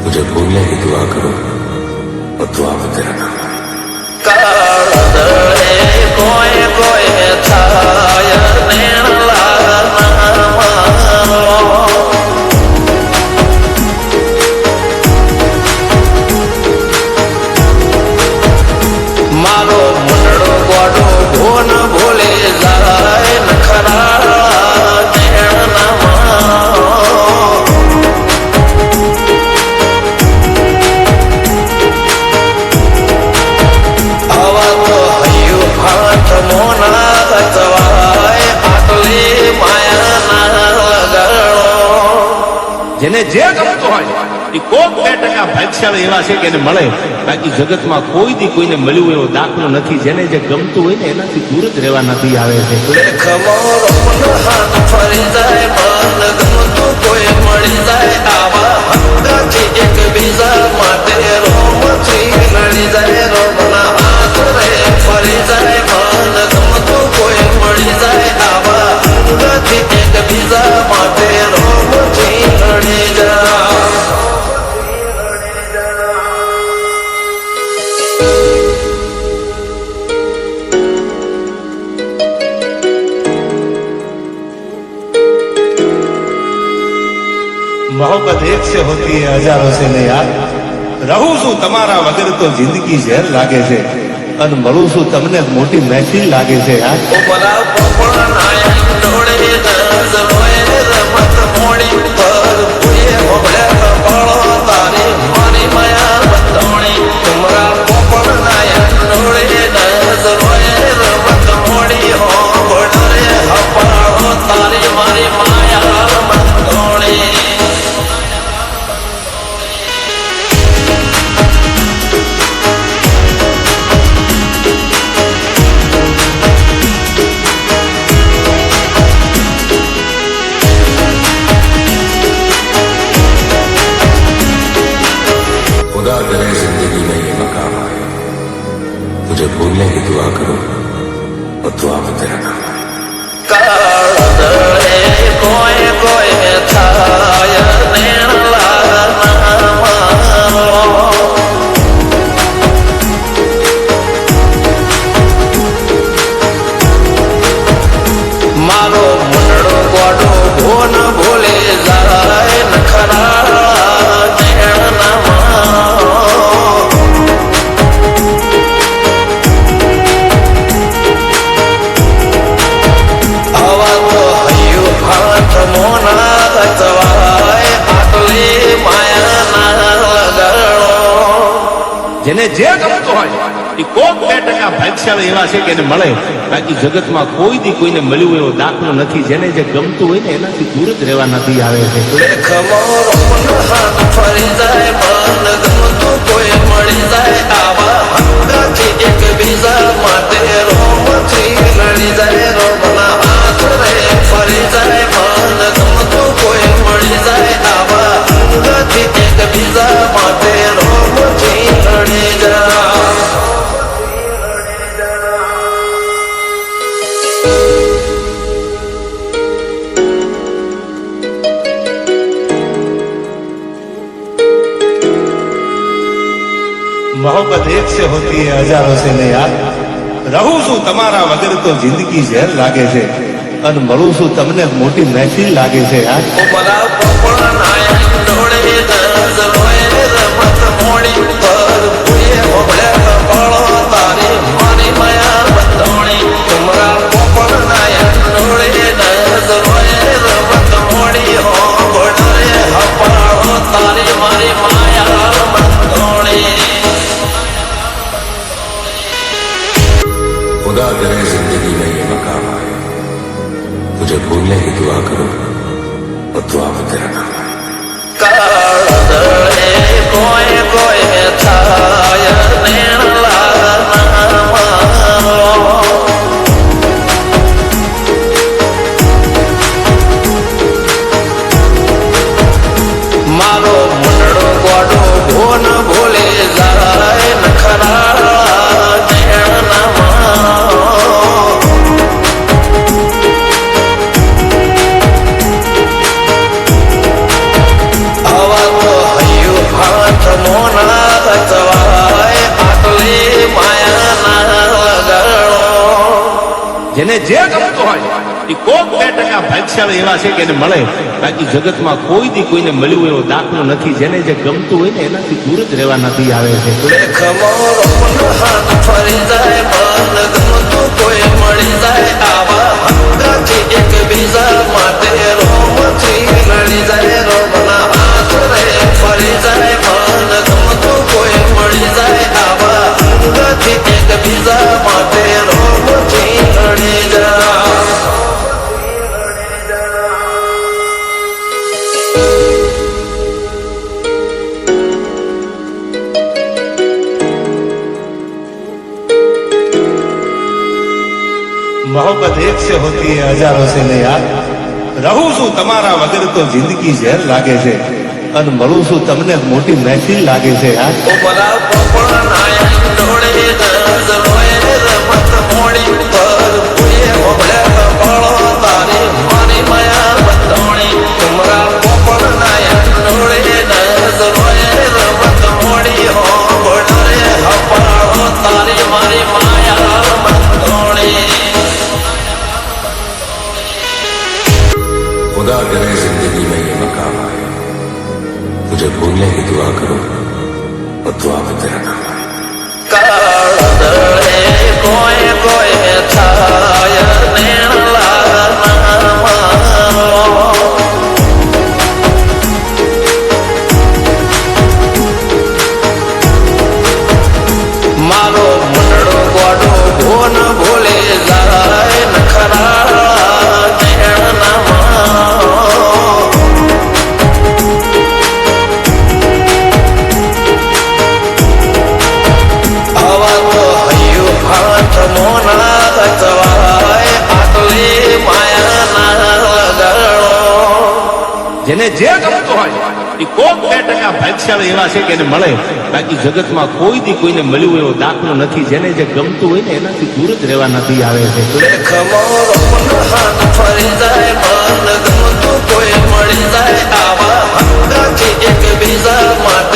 मुझे भूलने की दुआ करो और दुआ में तेरा नाम कोई कोई छाया नैन मारो मुंडो गोडो भोन भोले जाए नखरा જેને જે ગમતું હોય એ કોક 2% ભાગ્યશાળી એવા છે કે એને મળે, બાકી જગતમાં કોઈ દી કોઈને મળ્યું એવો દાખલો નથી. જેને જે ગમતું હોય ને એનાથી દૂર જ રહેવા નથી આવે છે. ફરી જાય મન ગમતું કોઈ મળી જાય આવા હંગાથી એકબીજા માટે રોમથી લડી જાય રોમના હાથ રે ફરી જાય મન ગમતું કોઈ મળી જાય આવા હંગાથી એકબીજા માટે રોમથી લડી જાય. मोहब्बत एक से होती है हजारों से नहीं यार. રહું છું તમારા વગર તો જિંદગી ઝેર લાગે છે અને મળું છું તમને મોટી મહેફિલ લાગે છે યાર. खुदा करे जिंदगी में ये मकाम आए, मुझे भूलने की दुआ करो और दुआ में तेरा नाम कोई कोई छाया नैन मारो मुंडो गोडो भोन भोले जाए नखरा જેને જે ગમતું હોય એ કોક 2% ભાગ્યશાળી એવા છે કે એને મળે, બાકી જગતમાં કોઈ દી કોઈને મળ્યું એવો દાખલો નથી. જેને જે ગમતું હોય ને એનાથી દૂર જ રહેવા નથી આવે છે. ફરી જાય મન ગમતું કોઈ મળી જાય આવા હંગાથી એકબીજા માટે રોમથી લડી જાય રોમના હાથ રે ફરી જાય મન ગમતું કોઈ મળી જાય આવા હંગાથી એકબીજા માટે રોમથી લડી જાય. मोहब्बत एक से होती है हजारों से नहीं यार. રહું છું તમારા વગર તો જિંદગી ઝેર લાગે છે અને મળું છું તમને મોટી મહેફિલ લાગે છે યાર. खुदा करे जिंदगी में ये मकाम आए, मुझे भूलने की दुआ करो और दुआ में तेरा नाम कोई कोई छाया नैन मारो मुंडो गोडो भोन भोले जाए नखरा જે ગમતું હોય એ કોક 2% ભાગ્યશાળી એવા છે કે એને મળે, બાકી જગતમાં કોઈ દી કોઈને મળ્યું એવો દાખલો નથી. જેને જે ગમતું હોય ને એનાથી દૂર જ રહેવા નથી આવે છે. લેખમાં રોમનો હાથ ફરી જાય, મન ગમતું કોઈ મળી જાય, આવા હંગાથી એકબીજા માટે રોમથી લડી જાય. રોમના હાથ રે ફરી જાય, મન ગમતું કોઈ મળી જાય, આવા હંગાથી એકબીજા માટે રોમથી લડી જાય. मोहब्बत एक से होती है हजारों से नहीं यार. રહું છું તમારા વગર તો જિંદગી ઝેર લાગે છે, અને મળું છું તમને મોટી મહેફિલ લાગે છે યાર. ઉમરા પોપળના ડોળે નજરોએ રમત મોડી પર ભૂએ ઓબળે કપાળો તારી મારી માયા બંધોણી. ઉમરા પોપળના ડોળે નજરોએ રમત મોડી ઓબળે કપાળો તારી મારી માયા બંધોણી. खुदा करे जिंदगी में ये मकाम आए, मुझे भूलने की दुआ करो और दुआ में तेरा नाम आए. કાળદળે કોઈ કોઈ છાય નેણલા નામા. મારો મંડળો ગોડો ભોન ભૂલે જાય, નખરા જેને જે ગમતું હોય એ કોક 2% ભાગ્યશાળી એવા છે કે એને મળે, બાકી જગતમાં કોઈ દી કોઈને મળ્યું એવો દાખલો નથી. જેને જે ગમતું હોય ને એનાથી દૂર જ રહેવા નથી આવે છે. લેખમાં રોમનો હાથ ફરી જાય, મન ગમતું કોઈ મળી જાય, આવા હંગાથી એકબીજા માટે